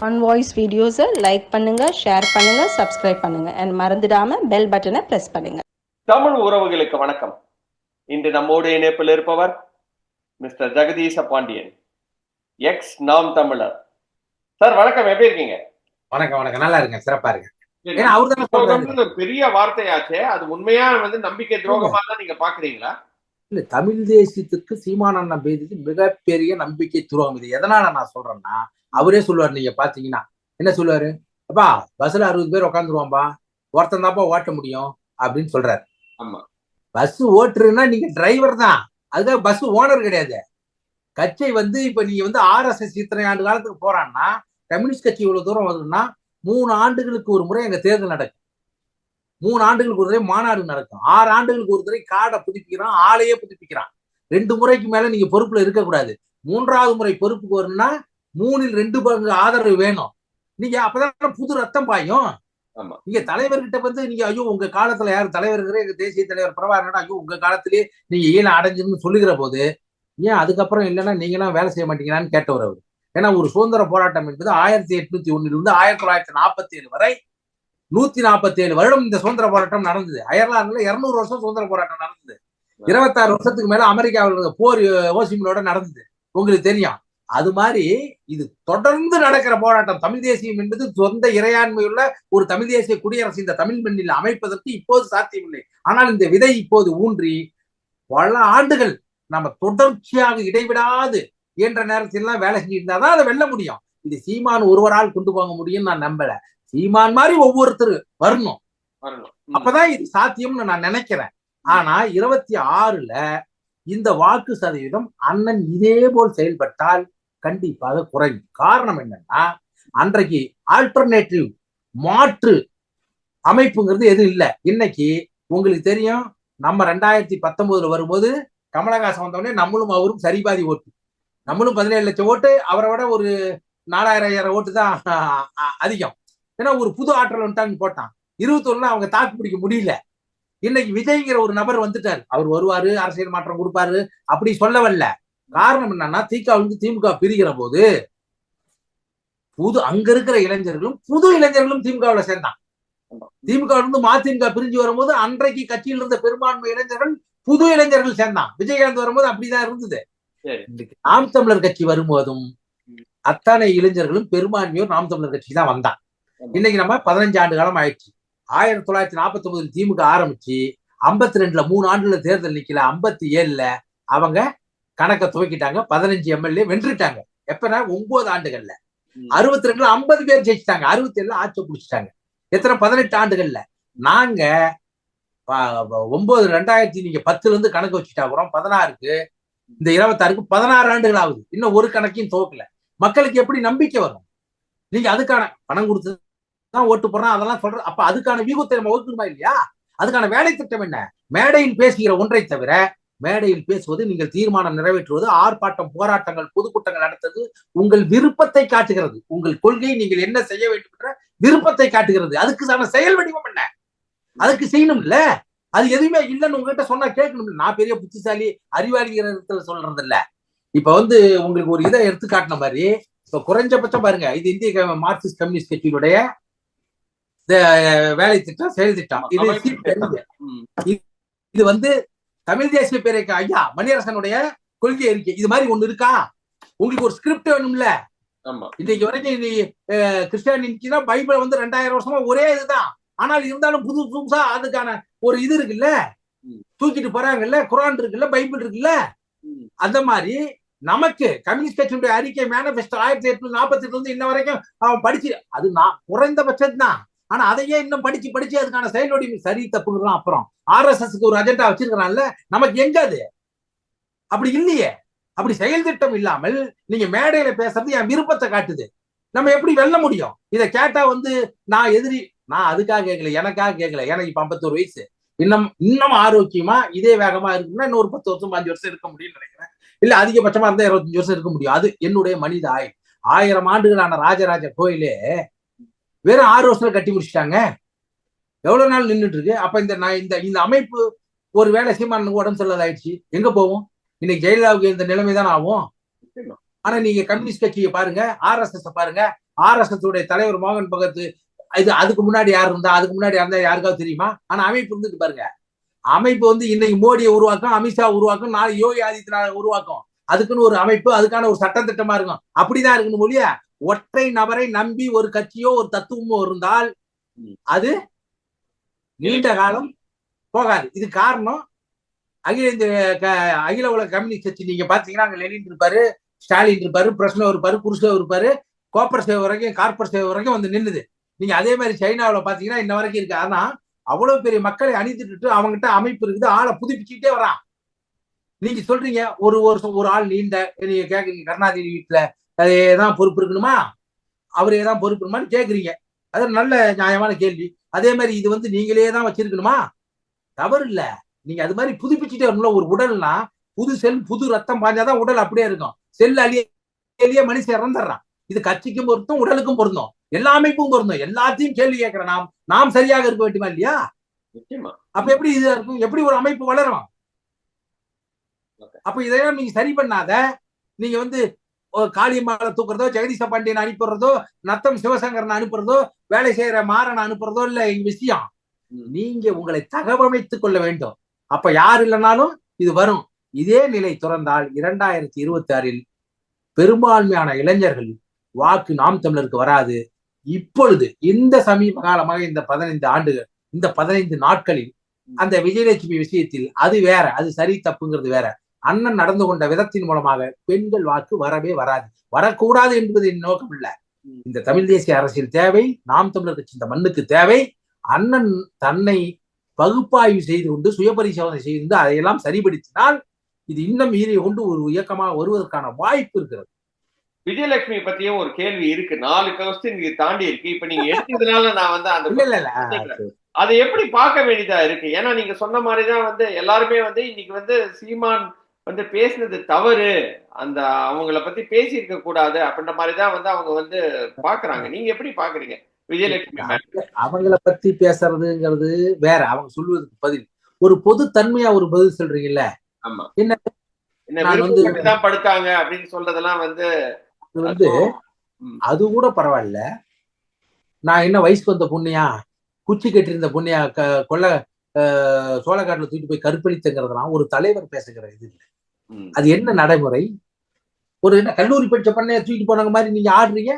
On voice வீடியோஸை like பண்ணுங்க, share பண்ணுங்க, சப்ஸ்கிரைப் பண்ணுங்க அண்ட் மறந்துடாம பெல் பட்டனை பிரஸ் பண்ணுங்க. தமிழ் உறவுகளுக்கு வணக்கம். இன்று நம்மோடு இணைப்பில் இருப்பவர் மிஸ்டர் ஜெகதீச பாண்டியன், எக்ஸ் நாம் தமிழர். சார் வணக்கம், எப்படி இருக்கீங்க? வணக்கம் வணக்கம், நல்லா இருக்கேன், சிறப்பா இருக்கேன். பெரிய வார்த்தையாச்சே, அது உண்மையா நம்பிக்கை துரோகமா தான் நீங்க பாக்குறீங்களா? இல்ல, தமிழ் தேசியத்துக்கு சீமானண்ணா பேசியது மிகப்பெரிய நம்பிக்கை துரோகம். இது எதனால நான் சொல்றேன்னா, அவரே சொல்லுவாரு, நீங்க பாத்தீங்கன்னா என்ன சொல்லுவாரு, அப்பா பஸ்ல 60 பேர் உட்காந்துருவான்பா, ஒருத்தன் தான்ப்பா ஓட்ட முடியும் அப்படின்னு சொல்றாரு. ஆமா, பஸ் ஓட்டுறதுன்னா நீங்க டிரைவர் தான், அதுக்காக பஸ் ஓனர் கிடையாது. கட்சி இப்ப நீங்க RSS இத்தனை ஆண்டு காலத்துக்கு போறான்னா, கம்யூனிஸ்ட் கட்சி இவ்வளவு தூரம் வருதுன்னா 3 ஆண்டுகளுக்கு ஒரு முறை எங்க தேர்தல் நடக்கும், 3 ஆண்டுகளுக்கு ஒரு தடவை மாநாடு நடக்கும், 6 ஆண்டுகளுக்கு ஒரு தடவை காடை புதுப்பிக்கிறான், ஆளையே புதுப்பிக்கிறான். 2 முறைக்கு மேல நீங்க பொறுப்புல இருக்கக்கூடாது. 3ஆவது முறை பொறுப்புக்கு வரணும்னா 3ல் 2 பங்கு ஆதரவு வேணும். நீங்க அப்பதான் புது ரத்தம் பாயும். நீங்க தலைவர்கிட்ட நீங்க ஐயோ உங்க காலத்துல யாரு தலைவர், எங்க தேசிய தலைவர் பிரபாகரன், ஐயோ உங்க காலத்திலேயே நீங்க ஈழம் அடைஞ்சுன்னு சொல்லுகிற போது ஏன் அதுக்கப்புறம் இல்லைன்னா நீங்களாம் வேலை செய்ய மாட்டீங்களான்னு கேட்டவர் அவர். ஏன்னா ஒரு சுதந்திர போராட்டம் என்பது 1801 1947 வரை 147 வருடம் இந்த சுதந்திர போராட்டம் நடந்தது. அயர்லாந்துல 200 வருஷம் சுதந்திர போராட்டம் நடந்தது. 26 வருஷத்துக்கு மேல அமெரிக்காவில் போர் ஓசிமிலோட நடந்தது, உங்களுக்கு தெரியும். அது மாதிரி இது தொடர்ந்து நடக்கிற போராட்டம். தமிழ் தேசியம் என்பது சொந்த இறையாண்மையுள்ள ஒரு தமிழ் தேசிய குடியரசு இந்த தமிழ் மண்ணில் அமைப்பதற்கு இப்போது சாத்தியமில்லை. ஆனால் இந்த விதை இப்போது ஊன்றி பல ஆண்டுகள் நம்ம தொடர்ச்சியாக இடைவிடாது என்ற நேரத்திலாம் வேலை செஞ்சுட்டு இருந்தாதான் அதை வெல்ல முடியும். இது சீமான் ஒருவரால் கொண்டு போக முடியும் நான் நம்பல. சீமான் மாதிரி ஒவ்வொருத்தர் வரணும், அப்பதான் இது சாத்தியம்னு நான் நினைக்கிறேன். ஆனா 26ல இந்த வாக்கு சதவீதம் அண்ணன் இதே போல் செயல்பட்டால் கண்டிப்பாக குறையும். காரணம் என்னன்னா, அன்றைக்கு ஆல்டர்னேட்டிவ் மாற்று அமைப்புங்கிறது எதுவும் இல்லை. இன்னைக்கு உங்களுக்கு தெரியும், நம்ம 2019 வரும்போது கமலஹாசன் வந்தோடனே நம்மளும் அவரும் சரிபாதி ஓட்டு, நம்மளும் 17 லட்சம் ஓட்டு, அவரை விட ஒரு 4000 ஓட்டு தான் அதிகம். ஏன்னா ஒரு புது ஆற்றல் வந்துட்டான்னு போட்டான். 21ல அவங்க தாக்கு பிடிக்க முடியல. இன்னைக்கு விஜய்ங்கிற ஒரு நபர் வந்துட்டாரு, அவர் வருவாரு, அரசியல் மாற்றம் கொடுப்பாரு அப்படி சொல்லவல்ல. காரணம் என்னன்னா, திமுக பிரிகிற போது புது அங்க இருக்கிற இளைஞர்களும் புது இளைஞர்களும் திமுகவில் சேர்ந்தான். திமுக மதிமுக பிரிஞ்சு வரும்போது அன்றைக்கு கட்சியில் இருந்த பெரும்பான்மை இளைஞர்கள் புது இளைஞர்கள் சேர்ந்தான். விஜயகாந்த் வரும்போது அப்படிதான் இருந்தது. நாம் தமிழர் கட்சி வரும்போதும் அத்தனை இளைஞர்களும் பெரும்பான்மையோர் நாம் தமிழர் கட்சி தான் வந்தான். இன்னைக்கு நம்ம 15 ஆண்டு காலம் ஆயிடுச்சு. 1949 திமுக ஆரம்பிச்சு 52ல 3 ஆண்டுல தேர்தல் நிக்கல, 57ல அவங்க கணக்க துவக்கிட்டாங்க, 15 MLA வென்றுட்டாங்க. எப்பனா 9 ஆண்டுகள்ல 62ல 50 பேர் ஜெயிச்சிட்டாங்க, 67ல ஆட்சி பிடிச்சிட்டாங்க. எத்தனை 18 ஆண்டுகள்ல. நாங்க 2000 நீங்க 10ல இருந்து கணக்கு வச்சுட்டா கூட 16க்கு இந்த 26க்கு 16 ஆண்டுகள் ஆகுது. இன்னும் ஒரு கணக்கையும் துவக்கல. மக்களுக்கு எப்படி நம்பிக்கை வரும்? நீங்க அதுக்கான பணம் கொடுத்து தான் ஓட்டு போடுறோம் அதெல்லாம் சொல்ற. அப்ப அதுக்கான வியூகத்தை நம்ம ஒதுக்கணுமா இல்லையா? அதுக்கான வேலை திட்டம் என்ன? மேடையில் பேசுகிற ஒன்றை தவிர மேடையில் பேசுவது, நீங்கள் தீர்மானம் நிறைவேற்றுவது, ஆர்ப்பாட்டம் போராட்டங்கள் பொதுக்கூட்டங்கள் நடத்துவது உங்கள் விருப்பத்தை காட்டுகிறது. உங்கள் கொள்கையை நீங்கள் என்ன செய்ய வேண்டும் என்ற விருப்பத்தை காட்டுகிறது. அதுக்கு செயல் வடிவம் என்ன? அதுக்கு செய்யணும் இல்ல. அது எதுவுமே இல்லைன்னு உங்ககிட்ட சொன்னா கேட்கணும். நான் பெரிய புத்திசாலி அறிவாளிகிற சொல்றது இல்ல. இப்ப உங்களுக்கு ஒரு இதை எடுத்து காட்டின மாதிரி, இப்ப குறைஞ்சபட்சம் பாருங்க, இது இந்திய மார்க்சிஸ்ட் கம்யூனிஸ்ட் கட்சியினுடைய வேலை திட்டம், செயல் திட்டம். இது தமிழ் தேசிய பேரவைக்கு ஐயா மணியரசனுடைய கொள்கை அறிக்கை. இது மாதிரி ஒண்ணு இருக்கா? உங்களுக்கு ஒரு ஸ்கிரிப்ட் வேணும்ல. இன்னைக்கு வரைக்கும் கிறிஸ்டியானிட்டினா பைபிள் 2000 வருஷமா ஒரே இதுதான். ஆனால் இருந்தாலும் புதுசா அதுக்கான ஒரு இது இருக்குல்ல, தூக்கிட்டு போறாங்கல்ல. குரான் இருக்குல்ல, பைபிள் இருக்குல்ல. அந்த மாதிரி நமக்கு கம்யூனிஸ்ட் கட்சியினுடைய அறிக்கை மேனிபெஸ்டோ 1848 இன்ன வரைக்கும் அவன் படிச்சு, அது நான் குறைந்தபட்சம் தான். ஆனா அதையே இன்னும் படிச்சு அதுக்கான செயலோடி சரி தப்புங்கலாம். அப்புறம் RSSக்கு ஒரு அஜெண்டா வச்சிருக்கிறான்ல, நமக்கு எங்க அது? அப்படி இல்லையே. அப்படி செயல் திட்டம் இல்லாமல் நீங்க மேடையில பேசுறது என் விருப்பத்தை காட்டுது. நம்ம எப்படி வெல்ல முடியும்? இதை கேட்டா நான் எதிரி, நான் அதுக்காக கேட்கல, எனக்காக கேட்கல. எனக்கு இப்ப 51 வயசு. இன்னும் ஆரோக்கியமா இதே வேகமா இருக்குன்னா இன்னும் ஒரு 10 வருஷம் 5 வருஷம் இருக்க முடியும்னு நினைக்கிறேன். இல்ல அதிகபட்சமா இருந்தா 25 வருஷம் இருக்க முடியும். அது என்னுடைய மனித ஆயுள். 1000 ஆண்டுகளான ராஜராஜ கோயிலே வெறும் 6 வருஷத்துல கட்டி முடிச்சுட்டாங்க. எவ்வளவு நாள் நின்றுட்டு இருக்கு? அப்ப இந்த அமைப்பு ஒரு வேலை சீமானுக்கு உடம்பு சரியில்லாதாயிடுச்சு, எங்க போவோம்? இன்னைக்கு ஜெயலலிதாவுக்கு இந்த நிலைமைதான் ஆகும். ஆனா நீங்க கம்யூனிஸ்ட் கட்சியை பாருங்க, RSS பாருங்க, RSS உடைய தலைவர் மோகன் பகத் இது அதுக்கு முன்னாடி யார் இருந்தா, அதுக்கு முன்னாடி இருந்தா யாருக்காவது தெரியுமா? ஆனா அமைப்பு இருந்துட்டு பாருங்க. அமைப்பு வந்து இன்னைக்கு மோடியை உருவாக்கும், அமித்ஷா உருவாக்கும், நாளை யோகி ஆதித்யநாத் உருவாக்கும். அதுக்குன்னு ஒரு அமைப்பு, அதுக்கான ஒரு சட்டம் திட்டமா இருக்கும். அப்படிதான் இருக்கணும் ஒழிய ஒற்றை நபரை நம்பி ஒரு கட்சியோ ஒரு தத்துவமோ இருந்தால் அது நீண்ட காலம் போகாது. இது காரணம் அகில உலக கம்யூனிஸ்ட் கட்சி நீங்க பாத்தீங்கன்னா அங்க லெனின் இருப்பாரு, ஸ்டாலின் இருப்பாரு, பிரஸ்னோ இருப்பாரு, குருசேவ் இருப்பாரு, கோப்பர் சேவை வரைக்கும் கார்பர் சேவை வரைக்கும் வந்து நின்னுது. நீங்க அதே மாதிரி சைனாவில் பாத்தீங்கன்னா இன்ன வரைக்கும் இருக்கு. ஆனா அவ்வளவு பெரிய மக்களை அணிந்துட்டு அவங்ககிட்ட அமைப்பு இருக்குது, ஆளை புதுப்பிச்சுட்டே வரான். நீங்க சொல்றீங்க ஒரு வருஷம் ஒரு ஆள் நீண்ட, நீங்க கேக்குறீங்க கருணாநிதி வீட்டுல அதேதான் பொறுப்பு இருக்கணுமா, அவரே தான் பொறுப்பு இருக்கணுமான்னு கேக்குறீங்க. அது நல்ல நியாயமான கேள்வி. அதே மாதிரி இது வந்து நீங்களே தான் வச்சிருக்கணுமா? தவறு இல்ல. நீங்க அது மாதிரி புதுப்பிச்சுட்டே வரணும்ல. ஒரு உடல்னா புது செல் புது ரத்தம் பாஞ்சாதான் உடல் அப்படியே இருக்கும். செல் அழிய மனுஷன் இறந்துடுறான். இது கட்சிக்கும் பொருந்தும், உடலுக்கும் பொருந்தும், எல்லா அமைப்பும் பொருந்தும். எல்லாத்தையும் கேள்வி கேட்கிற நாம் சரியாக இருக்க வேண்டுமா இல்லையா? அப்ப எப்படி இது இருக்கும்? எப்படி ஒரு அமைப்பு வளரும்? அப்ப இதையெல்லாம் நீங்க சரி பண்ணாத நீங்க வந்து காளியம்மாவை தூக்குறதோ, ஜெகதீச பாண்டியன் அனுப்புறதோ, நத்தம் சிவசங்கரன் அனுப்புறதோ, வேலை செய்யற மாறன் அனுப்புறதோ இல்ல விஷயம். நீங்க உங்களை தகவமைத்துக் கொள்ள வேண்டும். அப்ப யார் இல்லைனாலும் இது வரும். இதே நிலை தொடர்ந்தால் 2026 பெரும்பான்மையான இளைஞர்கள் வாக்கு நாம் தமிழருக்கு வராது. இப்பொழுது இந்த சமீப காலமாக இந்த 15 ஆண்டுகள், இந்த 15 நாட்களில் அந்த விஜயலட்சுமி விஷயத்தில் அது வேற, அது சரி தப்புங்கிறது வேற. அண்ணன் நடந்து கொண்ட விதத்தின் மூலமாக பெண்கள் வாக்கு வரவே வராது, வரக்கூடாது என்பது என் நோக்கம் இல்ல. இந்த தமிழ் தேசிய அரசியல் தேவை, நாம் தமிழர் கட்சி இந்த மண்ணுக்கு தேவை. அண்ணன் தன்னை பகுப்பாய்வு செய்து கொண்டு சுய பரிசோதனை செய்து கொண்டு அதையெல்லாம் சரிபடுத்தினால் இது இன்னும் மீறி கொண்டு ஒரு இயக்கமாக வருவதற்கான வாய்ப்பு இருக்கிறது. விஜயலட்சுமி பத்தியும் ஒரு கேள்வி இருக்கு. 4 கொஸ்டின் நீங்க தாண்டி இருக்கு. இப்ப நீங்க எடுத்ததுனால நான் வந்து அந்த அதை எப்படி பார்க்க வேண்டியதா இருக்கு? ஏன்னா நீங்க சொன்ன மாதிரிதான் வந்து எல்லாருமே வந்து இன்னைக்கு வந்து சீமான் வந்து பேசினது தவறு, அந்த அவங்கள பத்தி பேசி இருக்க கூடாது அப்படின்ற மாதிரிதான் வந்து அவங்க வந்து பாக்குறாங்க. நீங்க எப்படி பாக்குறீங்க விஜயலட்சுமி? அவங்கள பத்தி பேசுறதுங்கிறது வேற, அவங்க சொல்லுவதற்கு பதில் ஒரு பொது தன்மையா ஒரு பதில் சொல்றீங்கல்ல. ஆமா, என்ன விருப்பப்பட்டுதான் படுத்தாங்க அப்படின்னு சொல்றதெல்லாம் வந்து அது கூட பரவாயில்ல. நான் என்ன வயசுக்கு வந்த பொண்ணையா, குச்சி கட்டிருந்த பொண்ணையா கொல்ல சோழக்காட்டுல தூக்கி போய் கற்பழித்துங்கிறதுலாம் ஒரு தலைவர் பேசுகிற இது இல்லை. அது என்ன நடைமுறை? ஒரு என்ன கல்லூரி படிச்ச பெண்ணைய தூக்கிட்டு போனவங்க மாதிரி நீங்க ஆடுறீங்க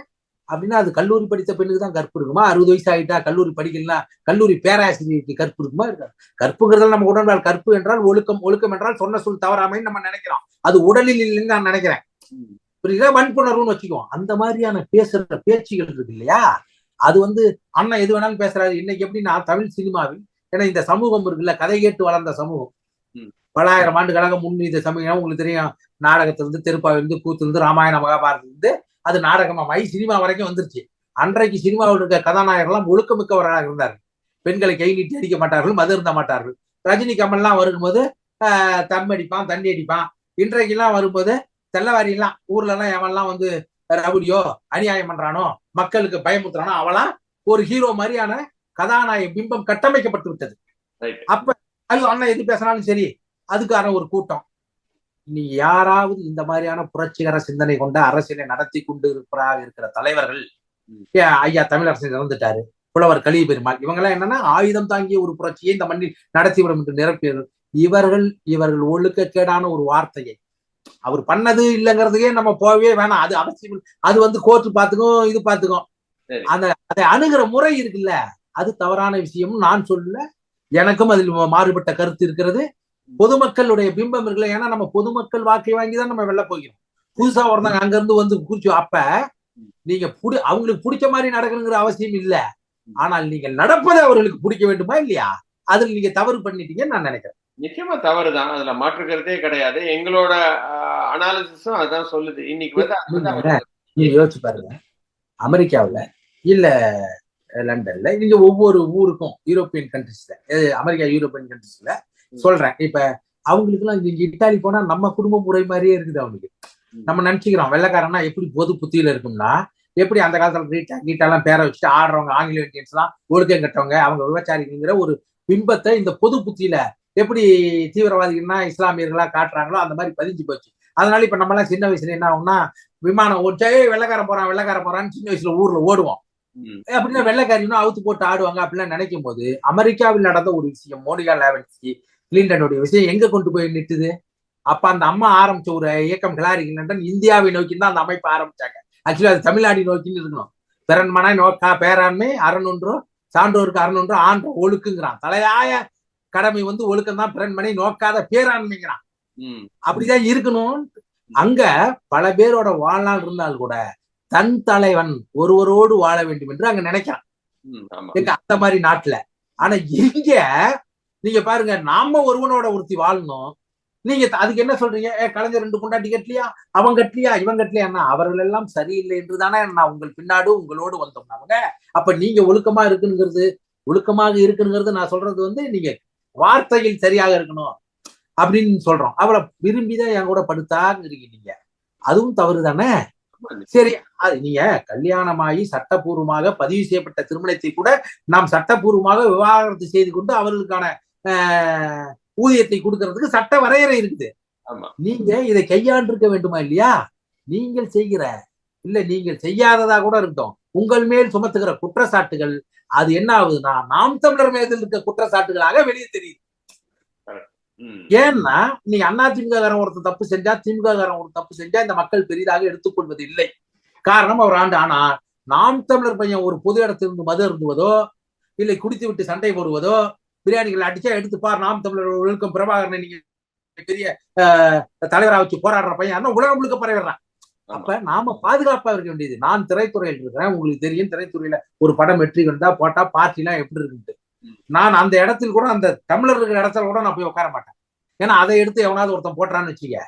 அப்படின்னா அது கல்லூரி படித்த பெண்ணுக்கு தான் கற்பு இருக்குமா? 60 வயசு ஆகிட்டா கல்லூரி படிக்கலாம், கல்லூரி பேராசிரியருக்கு கற்பு இருக்குமா? இருக்காது. கற்புங்கிறதால நம்ம உடன்பால் கற்பு என்றால் ஒழுக்கம், ஒழுக்கம் என்றால் சொன்ன சொல் தவறாமைன்னு நம்ம நினைக்கிறோம். அது உடலில் இல்லைன்னு நான் நினைக்கிறேன். புரியுதா? வன்புணர்வுன்னு வச்சுக்குவோம். அந்த மாதிரியான பேசுற பேச்சுகள் இருக்கு இல்லையா? அது வந்து அண்ணன் எது வேணாலும் பேசுறாரு. இன்னைக்கு எப்படின்னா தமிழ் சினிமாவில், ஏன்னா இந்த சமூகம் இருக்குல்ல, கதை கேட்டு வளர்ந்த சமூகம், பலாயிரம் ஆண்டுகளாக இந்த சமூகம் உங்களுக்கு தெரியும். நாடகத்திலிருந்து, திருப்பாவிலிருந்து, கூத்திலிருந்து, ராமாயண மகாபாரதத்திலிருந்து அது நாடகமா சினிமா வரைக்கும் வந்துருச்சு. அன்றைக்கு சினிமாவில் இருக்க கதாநாயகர்கள்லாம் ஒழுக்கமிக்கவர்களாக இருந்தார்கள். பெண்களை கை நீட்டி அடிக்க மாட்டார்கள், மது இருந்த மாட்டார்கள். ரஜினி கமல்லாம் வரும்போது தம் அடிப்பான், தண்ணி அடிப்பான். இன்றைக்கெல்லாம் வரும்போது தெல்லவாரியெல்லாம் ஊர்ல எல்லாம் எவன்லாம் வந்து ரவுடியோ அநியாயம் பண்றானோ, மக்களுக்கு பயமுத்துறானோ, அவெல்லாம் ஒரு ஹீரோ மாதிரியான கதாநாயக பிம்பம் கட்டமைக்கப்பட்டு விட்டது. அப்ப ஐயோ அண்ணன் எது பேசினாலும் சரி, அதுக்கான ஒரு கூட்டம். நீ யாராவது இந்த மாதிரியான புரட்சிகர சிந்தனை கொண்ட அரசியலை நடத்தி கொண்டு இருக்கிற தலைவர்கள், ஐயா தமிழரசன் இறந்துட்டாரு, புலவர் கலிய பெருமாள், இவங்கெல்லாம் என்னன்னா ஆயுதம் தாங்கிய ஒரு புரட்சியை இந்த மண்ணில் நடத்திவிடும் என்று நிரப்பியவர்கள். இவர்கள் ஒழுக்கக்கேடான ஒரு வார்த்தையை அவர் பண்ணது இல்லைங்கிறதுக்கே நம்ம போகவே வேணாம். அது அவசியம். அது வந்து கோர்ட்டு பாத்துக்கும், இது பாத்துக்கும். அதை அணுகிற முறை இருக்குல்ல, அது தவறான விஷயம் நான் சொல்லல. எனக்கும் அதில் மாறுபட்ட கருத்து இருக்கிறது. பொதுமக்களுடைய பிம்பம் இருக்குல்ல, ஏன்னா நம்ம பொதுமக்கள் வாக்கை வாங்கிதான் நம்ம வெளில போகிறோம். புதுசா ஒருத்தங்க அங்க இருந்து வந்து குறிச்சு, அப்ப நீங்க அவங்களுக்கு பிடிச்ச மாதிரி நடக்கணுங்கிற அவசியம் இல்ல. ஆனால் நீங்கள் நடப்பதை அவர்களுக்கு பிடிக்க வேண்டுமா இல்லையா? அதில் நீங்க தவறு பண்ணிட்டீங்கன்னு நான் நினைக்கிறேன். நிச்சயமா தவறுதான், அதுல மாற்றுக்கிறதே கிடையாது. எங்களோட அனாலிசிஸும் அதான் சொல்லுது. இன்னைக்கு வந்து நீங்க யோசிச்சு பாருங்க, அமெரிக்காவுல இல்ல லண்டன்ல, நீங்க ஒவ்வொரு ஊருக்கும் யூரோப்பியன் கண்ட்ரிஸ்ல, அமெரிக்கா யூரோப்பியன் கண்ட்ரிஸ்ல சொல்றேன், இப்ப அவங்களுக்கு எல்லாம் இங்க இட்டாலி போனா நம்ம குடும்ப முறை மாதிரியே இருக்குது. அவங்களுக்கு நம்ம நினைச்சுக்கிறோம் வெள்ளைக்காரன்னா எப்படி பொது புத்தியில இருக்கும்னா, எப்படி அந்த காலத்துல கீட்டாலாம் பேரை வச்சுட்டு ஆடுறவங்க ஆங்கில இந்தியன்ஸ் எல்லாம் ஒழுக்கம் கட்டவங்க, அவங்க விபச்சாரிங்கிற ஒரு பிம்பத்தை இந்த பொது புத்தியில எப்படி தீவிரவாதிகள்னா இஸ்லாமியர்களா காட்டுறாங்களோ அந்த மாதிரி பதிஞ்சு போச்சு. அதனால இப்ப நம்ம எல்லாம் சின்ன வயசுல என்ன ஆகும்னா, விமானம் ஓடிச்சா வெள்ளைக்கார போறான்னு சின்ன வயசுல ஊர்ல ஓடுவோம். அப்படின்னா வெள்ளைக்காரியும் அவுத்து போட்டு ஆடுவாங்க அப்படிலாம் நினைக்கும் போது அமெரிக்காவில் நடந்த ஒரு விஷயம், மோனிகா லேவன்ஸ்கி கிளின்டனுடைய விஷயம் எங்க கொண்டு போய் நிட்டுது? அப்ப அந்த அம்மா ஆரம்பிச்ச ஒரு இயக்கம் ஹிலாரி கிளின்டன் இந்தியாவை நோக்கி தான் அந்த அமைப்பு ஆரம்பிச்சாங்க. ஆக்சுவலி அது தமிழ்நாடு நோக்கின்னு இருக்கணும். பிறன்மனை நோக்கா பேராண்மை அறநொன்று சான்றோருக்கு அறநொன்று ஆன்ற ஒழுக்குங்கிறான். தலையாய கடமை வந்து ஒழுக்கம் தான், பிறன்மனை நோக்காத பேராண்மைங்கிறான். அப்படிதான் இருக்கணும். அங்க பல பேரோட வாழ்நாள் இருந்தால் கூட தன் தலைவன் ஒருவரோடு வாழ வேண்டும் என்று அங்க நினைக்கிறான் அந்த மாதிரி நாட்டுல. ஆனா இங்க நீங்க பாருங்க, நாம ஒருவனோட ஒருத்தி வாழணும், நீங்க அதுக்கு என்ன சொல்றீங்க? கலைஞர் 2 கொண்டாட்டி கட்டலையா, அவன் கட்டலையா, இவன் கட்டலையா? அவர்கள் எல்லாம் சரியில்லை என்றுதானே நான் உங்கள் பின்னாடு உங்களோடு வந்தோம் அவங்க. அப்ப நீங்க ஒழுக்கமா இருக்குங்கிறது, ஒழுக்கமாக இருக்குங்கிறது நான் சொல்றது வந்து நீங்க வார்த்தையில் சரியாக இருக்கணும் அப்படின்னு சொல்றோம். அவளை விரும்பிதான் என் கூட படுத்தாங்கிறீங்க நீங்க, அதுவும் தவறு தானே? சரி, அது நீங்க கல்யாணமாகி சட்டப்பூர்வமாக பதிவு செய்யப்பட்ட திருமணத்தை கூட நாம் சட்டப்பூர்வமாக விவாகரத்து செய்து கொண்டு அவர்களுக்கான ஊதியத்தை கொடுக்கறதுக்கு சட்ட வரையறை இருக்குது. நீங்க இதை கையாண்டிருக்க வேண்டுமா இல்லையா? நீங்கள் செய்கிற இல்ல நீங்கள் செய்யாததா கூட இருக்கட்டும், உங்கள் மேல் சுமத்துகிற குற்றச்சாட்டுகள் அது என்ன ஆகுதுன்னா நாம் தமிழர் மேல் இருக்க குற்றச்சாட்டுகளாக வெளியே தெரியுது. ஏன்னா நீங்க அதிமுக காரன் ஒருத்தர் தப்பு செஞ்சா, திமுக காரன் ஒரு தப்பு செஞ்சா இந்த மக்கள் பெரிதாக எடுத்துக்கொள்வது இல்லை. காரணம் அவர் ஆண்டு. ஆனா நாம் தமிழர் பையன் ஒரு பொது இடத்திலிருந்து மது அருந்துவதோ இல்லை குடித்து விட்டு சண்டை போடுவதோ, பிரியாணிகளை அடிச்சா எடுத்துப்பார் நாம் தமிழர் ஒழுக்கம் பிரபாகரனை நீங்க பெரிய தலைவரா வச்சு போராடுற பையன் உலகம் முழுக்க பரவிடுறான். அப்ப நாம பாதுகாப்பா இருக்க வேண்டியது. நான் திரைத்துறையில் இருக்கிறேன், உங்களுக்கு தெரியும், திரைத்துறையில ஒரு படம் வெற்றி கண்டா போட்டா பார்ட்டி எல்லாம் எப்படி இருக்குன்ட்டு. நான் அந்த இடத்தில் கூட, அந்த தமிழர் இருக்கிற இடத்துல கூட நான் போய் உட்கார மாட்டேன். ஏன்னா அதை எடுத்து எவனாவது ஒருத்தன் போட்டுறான்னு வச்சுக்க.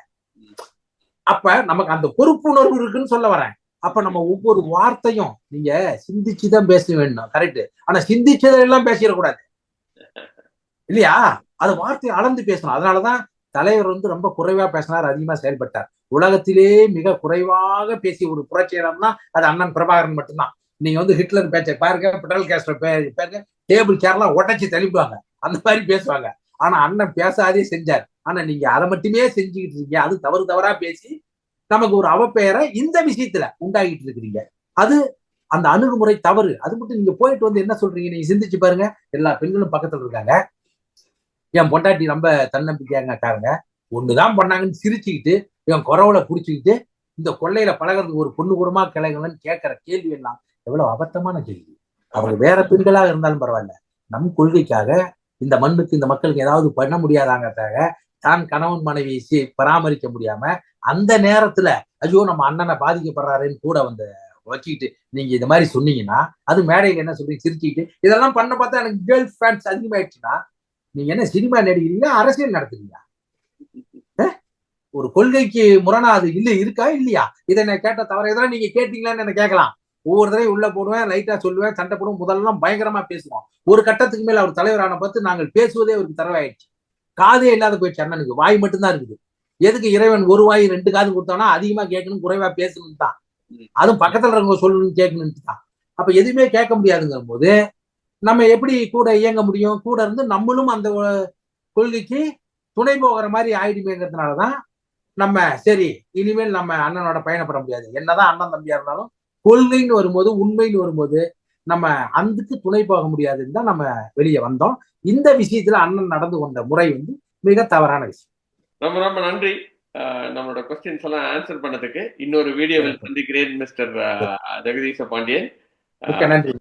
அப்ப நமக்கு அந்த பொறுப்புணர்வு இருக்குன்னு சொல்ல வரேன். அப்ப நம்ம ஒவ்வொரு வார்த்தையும் நீங்க சிந்திச்சுதான் பேச வேண்டும், கரெக்ட். ஆனா சிந்திச்சதெல்லாம் பேசிடக்கூடாது இல்லையா? அது வார்த்தையை அளந்து பேசணும். அதனாலதான் தலைவர் வந்து ரொம்ப குறைவா பேசினார், அதிகமா செயல்பட்டார். உலகத்திலே மிக குறைவாக பேசிய ஒரு புரட்சியாளர்னா அது அண்ணன் பிரபாகரன் மட்டும்தான். நீங்க வந்து ஹிட்லர் பேச்சை பாருங்க, பிடல் கேஸ்ட்ரோ பாருங்க, டேபிள் சேர்லாம் உடைச்சு தள்ளிடுவாங்க, அந்த மாதிரி பேசுவாங்க. ஆனா அண்ணன் பேசாதே செஞ்சார். ஆனா நீங்க அதை மட்டுமே செஞ்சுக்கிட்டு இருக்கீங்க. அது தவறா பேசி நமக்கு ஒரு அவப்பெயரை இந்த விஷயத்துல உண்டாகிட்டு இருக்கிறீங்க. அது அந்த அணுகுமுறை தவறு. அது மட்டும் நீங்க போயிட்டு வந்து என்ன சொல்றீங்க, நீங்க சிந்திச்சு பாருங்க. எல்லா பெண்களும் பக்கத்துல இருக்காங்க, என் பொண்டாட்டி ரொம்ப தன்னம்பிக்கையாங்க, ஒண்ணுதான் பண்ணாங்கன்னு சிரிச்சுக்கிட்டு என் குறவுல புடிச்சுக்கிட்டு இந்த கொள்ளையில பழகிறதுக்கு ஒரு பொண்ணு கூடமா கிளைங்கன்னு கேட்கிற கேள்வி எல்லாம் எவ்வளவு அபத்தமான கேள்வி. அவங்க வேற பெண்களாக இருந்தாலும் பரவாயில்ல, நம் கொள்கைக்காக இந்த மண்ணுக்கு இந்த மக்களுக்கு ஏதாவது பண்ண முடியாதாங்கிறதாக தான் கணவன் மனைவியை பராமரிக்க முடியாம அந்த நேரத்துல ஐயோ நம்ம அண்ணனை பாதிக்கப்படுறாருன்னு கூட வந்து வச்சுக்கிட்டு நீங்க இந்த மாதிரி சொன்னீங்கன்னா, அது மேடையில் என்ன சொல்றீங்க, சிரிச்சுக்கிட்டு இதெல்லாம் பண்ண பார்த்தா எனக்கு கேர்ள் ஃபேன்ஸ் அதிகமாயிடுச்சுன்னா நீங்க என்ன சினிமா நடிக்கிறீங்க, அரசியல் நடத்துறீங்க? ஒரு கொள்கைக்கு முரணா அது இல்ல இருக்கா இல்லையா? இதை நான் கேட்ட தவிர இதெல்லாம் நீங்க கேட்டீங்களான்னு என்ன கேட்கலாம். ஒவ்வொரு தடவையும் உள்ள போடுவேன், லைட்டா சொல்லுவேன், சண்டை போடுவோம், முதல்லாம் பயங்கரமா பேசுவோம். ஒரு கட்டத்துக்கு மேல அவர் தலைவரான பார்த்து நாங்கள் பேசுவதே அவருக்கு தரவாயிடுச்சு. காதே இல்லாத போயிடுச்சு அண்ணனுக்கு, வாய் மட்டும்தான் இருக்குது. எதுக்கு இறைவன் ஒரு வாய் 2 காது கொடுத்தானா அதிகமா கேட்கணும், குறைவா பேசணும் தான், அதுவும் பக்கத்துல இருக்கவங்க சொல்லணும்னு கேட்கணும்னு தான். அப்ப எதுவுமே கேட்க முடியாதுங்கிற போது நம்ம எப்படி கூட இயங்க முடியும்? கூட இருந்து நம்மளும் அந்த கொள்கைக்கு துணை போகிற மாதிரி ஆயிடுமேங்கிறதுனாலதான் நம்ம சரி இனிமேல் நம்ம அண்ணனோட பயணப்பட முடியாது. என்னதான் அண்ணன் தம்பியா இருந்தாலும் கொள்கைன்னு வரும்போது, உண்மைன்னு வரும்போது நம்ம அதுக்கு துணை போக முடியாதுன்னு தான் நம்ம வெளியே வந்தோம். இந்த விஷயத்துல அண்ணன் நடந்து கொண்ட முறை வந்து மிக தவறான விஷயம். ரொம்ப ரொம்ப நன்றி நம்மளோட கொஸ்டின்ஸ் எல்லாம் ஆன்சர் பண்ணதுக்கு. இன்னொரு வீடியோவில் சந்திக்கிறேன் மிஸ்டர் ஜெகதீச பாண்டியன். நன்றி.